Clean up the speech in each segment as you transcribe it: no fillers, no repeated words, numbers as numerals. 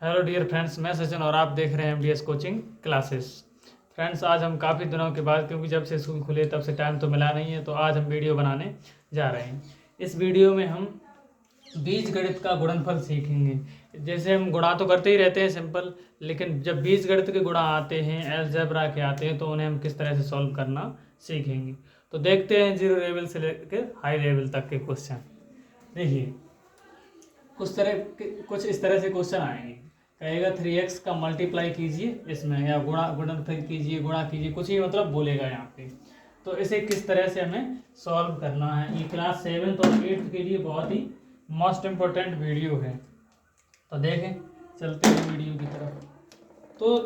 Hello dear friends, मैं सचिन और आप देख रहे हैं MDS कोचिंग क्लासेस। फ्रेंड्स, आज हम काफ़ी दिनों के बाद, क्योंकि जब से स्कूल खुले तब से टाइम तो मिला नहीं है, तो आज हम वीडियो बनाने जा रहे हैं। इस वीडियो में हम बीजगणित का गुणनफल सीखेंगे। जैसे हम गुणा तो करते ही रहते हैं सिंपल, लेकिन जब बीजगणित के गुणा आते हैं, अलजेब्रा के आते हैं, तो उन्हें हम किस तरह से सॉल्व करना सीखेंगे। तो देखते हैं जीरो लेवल से लेकर हाई लेवल तक के क्वेश्चन। देखिए, कुछ इस तरह से क्वेश्चन आएंगे। कहेगा 3x का मल्टीप्लाई कीजिए इसमें, या गुणनफल कीजिए, गुणा कीजिए, कुछ ही मतलब बोलेगा यहाँ पे। तो इसे किस तरह से हमें सॉल्व करना है, ये क्लास 7th और 8th के लिए बहुत ही मोस्ट इम्पोर्टेंट वीडियो है। तो देखें, चलते हैं वीडियो की तरफ। तो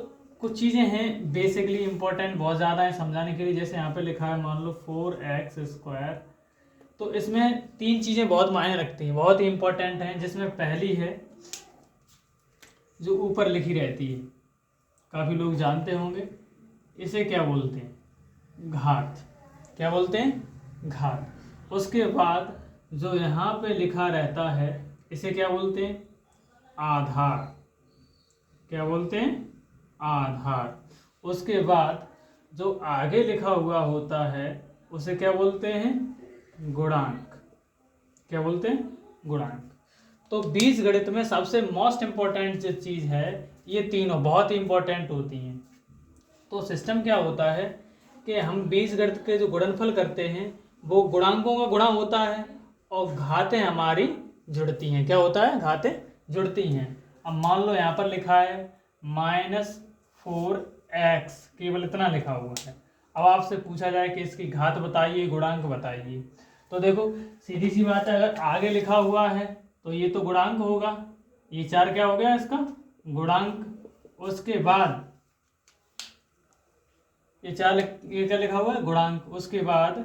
कुछ चीज़ें हैं बेसिकली इम्पोर्टेंट, बहुत ज़्यादा है समझाने के लिए। जैसे यहाँ पे लिखा है, मान लो 4x²। तो इसमें तीन चीज़ें बहुत मायने रखती हैं, बहुत ही इंपॉर्टेंट हैं। जिसमें पहली है जो ऊपर लिखी रहती है, काफ़ी लोग जानते होंगे, इसे क्या बोलते हैं? घात। क्या बोलते हैं? घात। उसके बाद जो यहाँ पे लिखा रहता है, इसे क्या बोलते हैं? आधार। क्या बोलते हैं? आधार। उसके बाद जो आगे लिखा हुआ होता है, उसे क्या बोलते हैं? गुणांक। क्या बोलते हैं? गुणांक। तो बीजगणित में सबसे मोस्ट इम्पोर्टेंट जो चीज़ है, ये तीनों बहुत ही इंपॉर्टेंट होती हैं। तो सिस्टम क्या होता है कि हम बीजगणित के जो गुणनफल करते हैं, वो गुणांकों का गुणा होता है, और घातें हमारी जुड़ती हैं। क्या होता है? घातें जुड़ती हैं। अब मान लो यहाँ पर लिखा है -4x, केवल इतना लिखा हुआ है। अब आपसे पूछा जाए कि इसकी घात बताइए, गुणांक बताइए, तो देखो सीधी सी बात है, अगर आगे लिखा हुआ है तो ये तो गुणांक होगा। ये 4 क्या हो गया? इसका गुणांक। उसके बाद ये ये क्या लिखा हुआ है? गुणांक। उसके बाद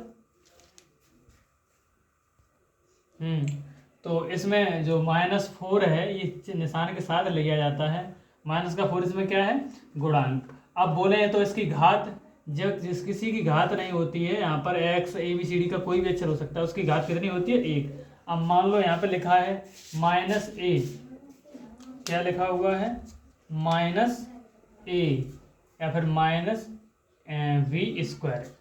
तो इसमें जो -4 है, ये निशान के साथ लिया जाता है। -4 इसमें क्या है? गुणांक। अब बोले तो इसकी घात, जब किसी की घात नहीं होती है, यहाँ पर x ABCD का कोई भी अक्षर हो सकता है, उसकी घात कितनी होती है? 1। अब मान लो यहाँ पे लिखा है -a, क्या लिखा हुआ है? -a, या फिर -v²,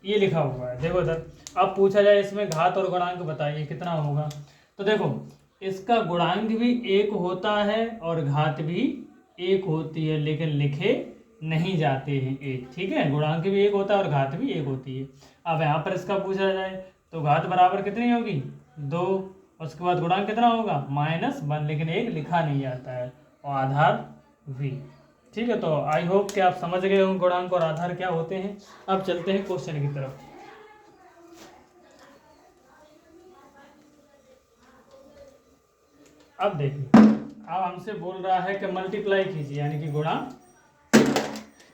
ये लिखा हुआ है। देखो इधर, अब पूछा जाए इसमें घात और गुणांक बताइए कितना होगा। तो देखो, इसका गुणांक भी 1 होता है और घात भी 1 होती है, लेकिन लिखे नहीं जाते हैं एक। ठीक है, गुणांक भी 1 होता है और घात भी 1 होती है। अब यहाँ पर इसका पूछा जाए तो घात बराबर कितनी होगी? 2। उसके बाद गुणांक कितना होगा? -1, लेकिन 1 लिखा नहीं जाता है, और आधार v। ठीक है, तो आई होप कि आप समझ गए होंगे गुणांक और आधार क्या होते हैं। अब चलते हैं क्वेश्चन की तरफ। अब देखिए, अब हमसे बोल रहा है कि मल्टीप्लाई कीजिए, यानी कि गुणा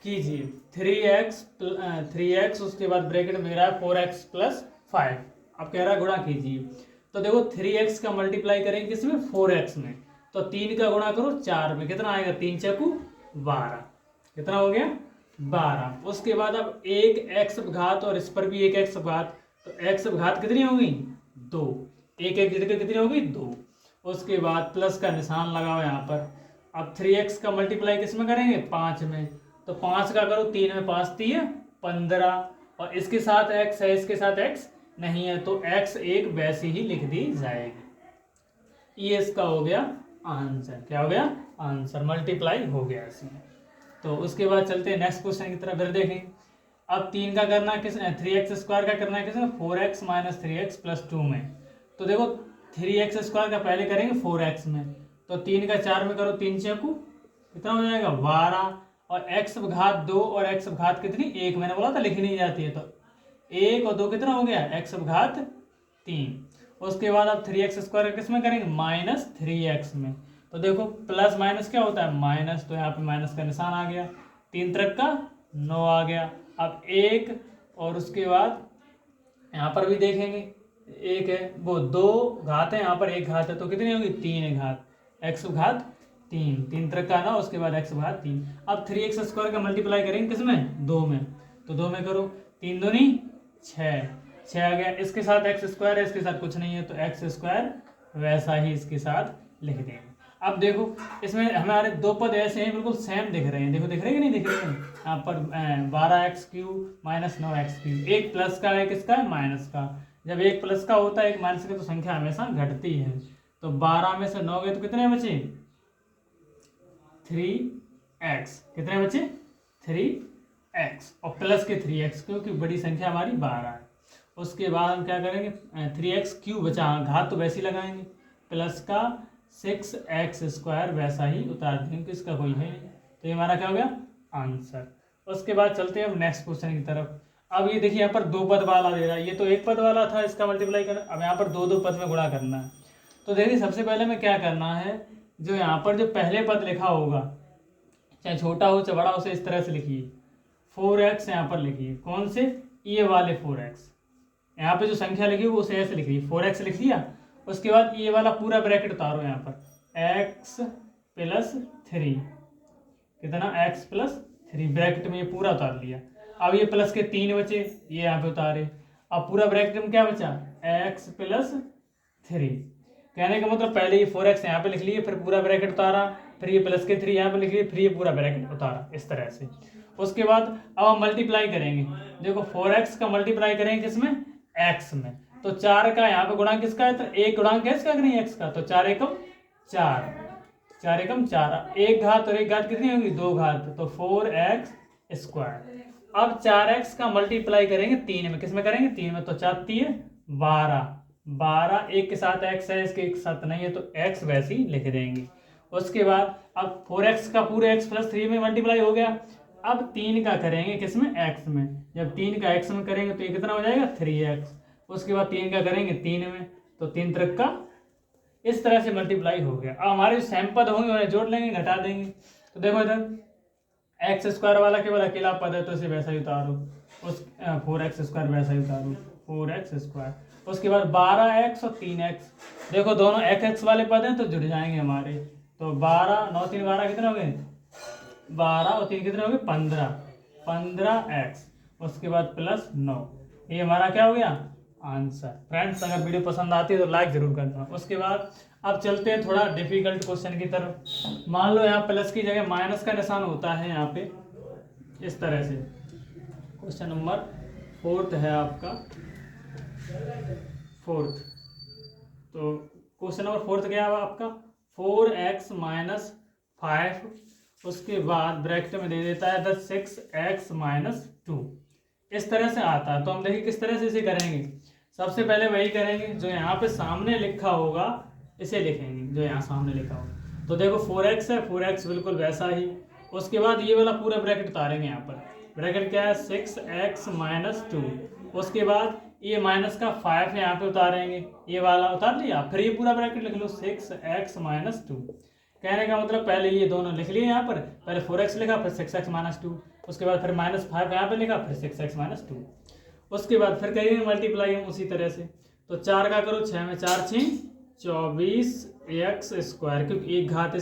कीजिए 3x, उसके बाद ब्रैकेट में रहा है 4x + 5। अब कह रहा है गुणा कीजिए। तो देखो 3x का मल्टीप्लाई करेंगे किसमें? 4x में। तो 3 का गुणा करो 4 में, कितना आएगा? 3 चौकू 12। कितना हो गया? 12। उसके बाद अब एक x घात, और इस पर भी एक x घात, तो x घात कितनी होगी? 2। एक एक जगह कितनी होगी? 2। उसके बाद प्लस का निशान लगाओ यहाँ पर। अब 3x का मल्टीप्लाई किस में करेंगे? 5 में। तो 5 का करो, 3 में 5 3 15, और इसके साथ x है, इसके साथ x नहीं है, तो x एक वैसे ही लिख दी जाएगी। ये इसका हो गया आंसर। क्या हो गया? आंसर। मल्टीप्लाई हो गया इसमें। तो उसके बाद चलते हैं नेक्स्ट क्वेश्चन की तरफ। फिर देखें, अब 3 का करना किस 3x² का करना है किसमें? 4x - 3x + 2 में। तो देखो 3x² का पहले करेंगे 4x में, तो 3 का 4 में करो, 3 चौकू कितना हो जाएगा? 12, और x घात 2 और x घात कितनी? 1। मैंने बोला था लिखी नहीं जाती है, तो 1 और 2 कितना हो गया? x घात 3। उसके बाद अब 3x² का किस में करेंगे? -3x में। तो देखो प्लस माइनस क्या होता है? माइनस, तो यहाँ पे माइनस का निशान आ गया। 3 त्रिक का 9 आ गया। अब 1, और उसके बाद यहाँ पर भी देखेंगे, 1 है, वो 2 घात है, यहाँ पर 1 घात है, तो कितनी होगी? 3 घात, x घात 3, 3 त्रिक का 9, उसके बाद x घात 3। अब 3x² का मल्टीप्लाई करेंगे किसमें? 2 में। तो 2 में करो, 3 दूनी 6, 6 आ गया। इसके साथ x² है, इसके साथ कुछ नहीं है, तो x² वैसा ही इसके साथ लिख देंगे। अब देखो इसमें हमारे दो पद ऐसे हैं बिल्कुल सेम दिख रहे हैं, देखो दिख रहे हैं कि नहीं दिख रहे हैं, यहाँ पर 12x³ माइनस 9x³, एक प्लस का एक इसका है माइनस का। जब एक प्लस का होता है एक माइनस का तो संख्या हमेशा घटती है। तो 12 में से 9 गए तो कितने बचे 3x, कितने बचे 3x और प्लस के 3x क्योंकि बड़ी संख्या हमारी 12 है। उसके बाद हम क्या करेंगे 3x³ बचा, घात तो वैसे ही लगाएंगे, प्लस का 6x² वैसा ही उतार देंगे, इसका कोई है नहीं। तो ये हमारा क्या हो गया आंसर। उसके बाद चलते हैं अब नेक्स्ट क्वेश्चन की तरफ। अब ये देखिए यहाँ पर दो पद वाला दे रहा है, ये तो एक पद वाला था इसका मल्टीप्लाई करना, अब यहाँ पर दो दो पद में गुणा करना है। तो देखिए सबसे पहले में क्या करना है, जो यहाँ पर जो पहले पद लिखा होगा चाहे छोटा हो चाहे बड़ा हो, उसे इस तरह से लिखिए 4x यहाँ पर लिखिए, कौन से ये वाले 4x, यहाँ पे जो संख्या लिखी है उसे ऐसे लिख लीजिए 4x लिख लिया। उसके बाद ये वाला पूरा ब्रैकेट उतारो यहाँ पर x+3, कितना x+3 ब्रैकेट में ये पूरा उतार लिया। अब ये प्लस के 3 बचे, ये यहाँ पे उतारे, अब पूरा ब्रैकेट में क्या बचा x+3। कहने का मतलब पहले ये 4x यहाँ पे लिख लिए, फिर पूरा ब्रैकेट उतारा, फिर ये प्लस के 3 यहाँ पे लिख लिए, फिर ये पूरा ब्रैकेट उतारा, इस तरह से। उसके बाद अब हम मल्टीप्लाई करेंगे, देखो 4x का मल्टीप्लाई करेंगे किसमें x में, तो 4 का यहाँ पे गुणा किसका है, तो एक गुणांक है इसका नहीं x का, तो 4 एकम 4, 4 एकम 4, एक घात और एक घात कितनी होगी 2 घात, तो 4x²। अब 4x का मल्टीप्लाई करेंगे 3 में, किस में करेंगे 3 में, तो 4 3 12, 12 एक के साथ x है इसके एक साथ नहीं है तो x वैसे ही लिख देंगे। उसके बाद अब 4x का पूरे x+3 में मल्टीप्लाई हो गया, अब 3 का करेंगे किसमें x में, जब 3 का x में करेंगे तो ये कितना हो जाएगा 3x। उसके बाद 3 का करेंगे 3 में, तो 3 त्रिक का, इस तरह से मल्टीप्लाई हो गया। अब हमारे जो सेम पद होंगे उन्हें जोड़ लेंगे घटा देंगे। तो देखो इधर x² वाला केवल अकेला पद है तो इसे वैसा ही उतारो, उस 4x² वैसा ही उतारो 4x²। उसके बाद 12x और 3x, देखो दोनों x वाले पद हैं तो जुड़ जाएंगे हमारे, तो 12 9 3 12 कितने हो गए 12 और 3 कितने हो गए 15, 15x। उसके बाद +9, ये हमारा क्या हो गया आंसर। फ्रेंड्स अगर वीडियो पसंद आती है तो लाइक जरूर करना। उसके बाद अब चलते हैं थोड़ा डिफिकल्ट क्वेश्चन की तरफ। मान लो यहाँ प्लस की जगह माइनस का निशान होता है यहाँ पे इस तरह से। क्वेश्चन नंबर 4 है आपका 4। तो क्वेश्चन नंबर 4 क्या है आपका 4x - 5, उसके बाद ब्रैकेट में दे देता है 6x - 2, इस तरह से आता है। तो हम देखिए किस तरह से इसे करेंगे। सबसे पहले वही करेंगे जो यहाँ पे सामने लिखा होगा इसे लिखेंगे, जो यहाँ सामने लिखा होगा। तो देखो 4x है, 4x बिल्कुल वैसा ही। उसके बाद ये वाला पूरा ब्रैकेट उतारेंगे, यहाँ पर ब्रैकेट क्या है 6x - 2। उसके बाद ये माइनस का 5 है यहाँ पे उतारेंगे, ये वाला उतार लिया, फिर ये पूरा ब्रैकेट लिख लो 6x - 2। कहने का मतलब पहले ये दोनों लिख लिए यहाँ पर, पहले 4x लिखा फिर 6x - 2, उसके बाद फिर -5 यहाँ पे लिखा फिर 6x - 2। उसके बाद फिर करेंगे मल्टीप्लाई हम उसी तरह से। तो 4 का करो 6 में 4 6 24x², क्योंकि एक घात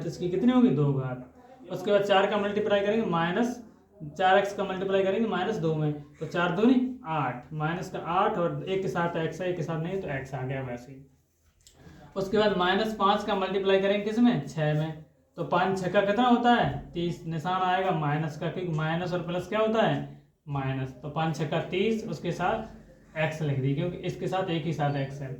इसकी कितनी होगी 2 घात। उसके बाद 4 का मल्टीप्लाई करेंगे -4x का मल्टीप्लाई करेंगे -2 में, तो 4 दूनी 8, माइनस का 8 और एक के साथ x है एक के साथ नहीं तो x आ गया वैसे ही। उसके बाद -5 का मल्टीप्लाई करेंगे किसमें 6 में, तो 5 6 का कितना होता है 30, निशान आएगा माइनस का, क्योंकि माइनस और प्लस क्या होता है माइनस, तो 5 6 का 30, उसके साथ x लिख दी क्योंकि इसके साथ एक ही साथ x है।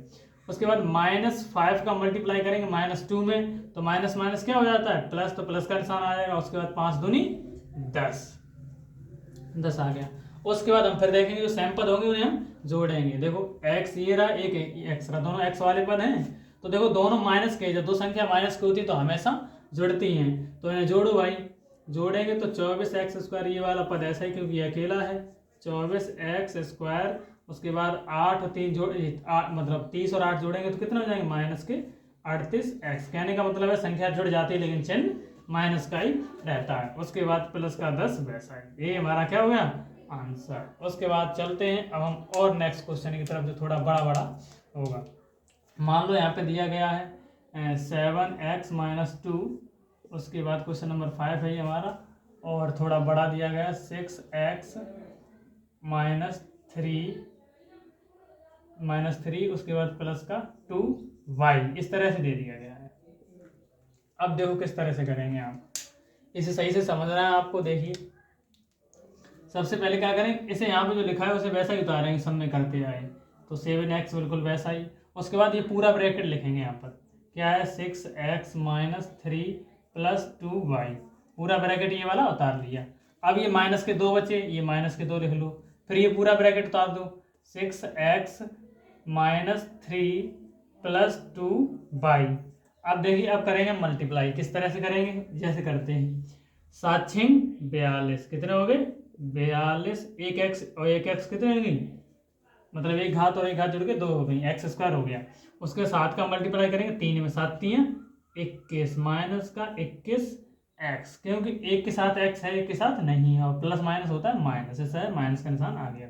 उसके बाद -5 का मल्टीप्लाई करेंगे -2 में, तो माइनस माइनस क्या हो जाता है प्लस, तो प्लस का निशान आ जाएगा। उसके बाद 5 दूनी 10 आ गया। उसके बाद हम फिर देखेंगे जो सेम पद होंगे उन्हें हम जोड़ेंगे। देखो x ये रहा, एक x रहा, दोनों x वाले पद हैं। तो देखो दोनों माइनस के, जब दो संख्या माइनस की होती है तो हमेशा जुड़ती हैं, तो इन्हें जोड़ो भाई। जोड़ेंगे तो 24x², ये वाला पद ऐसा ही क्योंकि ये अकेला है 24x²। उसके बाद 8 और 3 मतलब 30 और 8 जोड़ेंगे तो कितना हो जाएंगे माइनस के 38x। कहने का मतलब है संख्या जुड़ जाती है लेकिन चिन्ह माइनस का ही रहता है। उसके बाद प्लस का 10 वैसा है, ये हमारा क्या हो गया आंसर। उसके बाद चलते हैं अब हम और नेक्स्ट क्वेश्चन की तरफ जो थोड़ा बड़ा बड़ा होगा। मान लो यहाँ पे दिया गया है 7x - 2। उसके बाद क्वेश्चन नंबर 5 है ये हमारा, और थोड़ा बड़ा दिया गया है 6x - 3, उसके बाद प्लस का 2y, इस तरह से दे दिया गया है। अब देखो किस तरह से करेंगे आप, इसे सही से समझना है आपको। देखिए सबसे पहले क्या करें, इसे यहाँ पे जो लिखा है उसे वैसा ही उतारेंगे, सब में करते आए तो 7x बिल्कुल वैसा ही। उसके बाद ये पूरा ब्रैकेट लिखेंगे यहाँ पर, क्या है 6x माइनस 3 प्लस 2y, पूरा ब्रैकेट ये वाला उतार लिया। अब ये माइनस के 2 बचे, ये माइनस के 2 लिख लो, फिर ये पूरा ब्रैकेट उतार दो, 6x माइनस 3 प्लस 2y। अब देखिए अब करेंगे मल्टीप्लाई, किस तरह से करेंगे, जैसे करते हैं 7 छिंग 42, कितने हो गए 42, एक एक्स और एक एक्स कितने हो गई, मतलब एक घात और एक घात जुड़ के 2 हो गई, एक्स स्क्वायर हो गया। उसके 7 का मल्टीप्लाई करेंगे 3 में, 7 3 21 माइनस का 21 एक्स, क्योंकि एक के साथ एक्स है एक के साथ नहीं है, और प्लस माइनस होता है माइनस, इससे माइनस का निशान आ गया।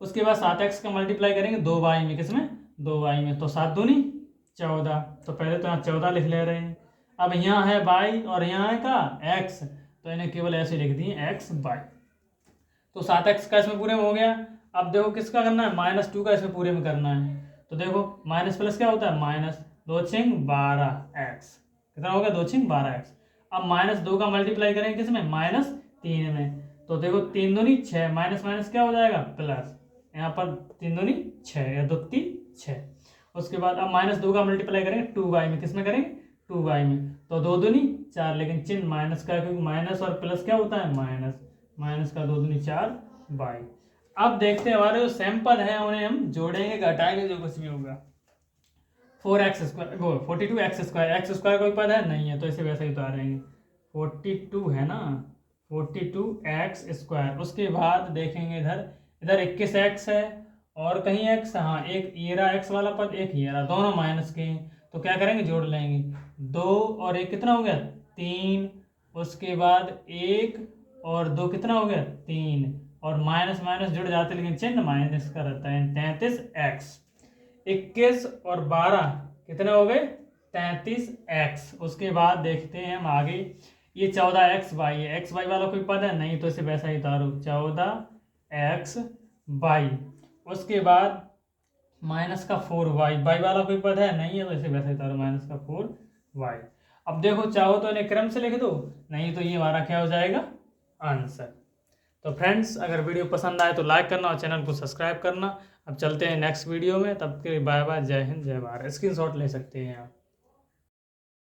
उसके बाद 7x का मल्टीप्लाई करेंगे 2y में, किसमें 2y में, तो 7 दूनी 14, तो पहले तो यहाँ 14 लिख ले रहे हैं। अब यहाँ है y और यहाँ है का x, तो इन्हें केवल ऐसे लिख दिए x y, तो 7x का इसमें पूरे में हो गया। अब देखो किसका करना है, -2 का इसमें पूरे में करना है, तो देखो माइनस प्लस क्या होता है माइनस, 2 छिंग 12x, कितना हो गया 2 छिंग 12x। अब -2 का मल्टीप्लाई करेंगे किसमें, -3 में, तो देखो 3 दूनी 6, माइनस माइनस क्या हो जाएगा प्लस, यहाँ पर 3 दूनी 6 या 2 3 6। उसके बाद अब -2 का मल्टीप्लाई करेंगे 2y में, किसमें करेंगे 2y में, तो 2 दूनी 4, लेकिन चिन्ह माइनस का, क्योंकि माइनस और प्लस क्या होता है माइनस, माइनस का 2 दूनी 4 y। अब देखते हैं हमारे जो सेम पद हैं उन्हें हम जोड़ेंगे घटाएंगे, जो कुछ भी होगा 4x square, 42x square, x square कोई पद है नहीं है, तो इसे वैसे ही उतारेंगे, 42 है ना, 42x स्क्वायर। उसके बाद देखेंगे इधर, इधर 21x है और कहीं x, हाँ एक ये रहा x वाला पद, एक ये रहा, दोनों माइनस के हैं, तो क्या करेंगे जोड़ लेंगे, 2 और 1 कितना हो गया 3, उसके बाद 1 और 2 कितना हो गया 3, और माइनस माइनस जुड़ जाते लेकिन चिन्ह माइनस का रहता है, 33x। 21 और 12 कितने हो गए 33x। उसके बाद देखते हैं हम आगे, ये 14xy है, xy वाला कोई पद है नहीं, तो इसे वैसा ही उतारो 14xy। उसके बाद माइनस का 4y, y वाला कोई पद है नहीं है, तो इसे वैसा ही उतारो माइनस का 4y। अब देखो चाहो तो इन्हें क्रम से लिख दो, नहीं तो ये हमारा क्या हो जाएगा आंसर। तो फ्रेंड्स अगर वीडियो पसंद आए तो लाइक करना और चैनल को सब्सक्राइब करना। अब चलते हैं नेक्स्ट वीडियो में, तब के लिए बाय बाय, जय हिंद जय भारत। स्क्रीनशॉट ले सकते हैं आप।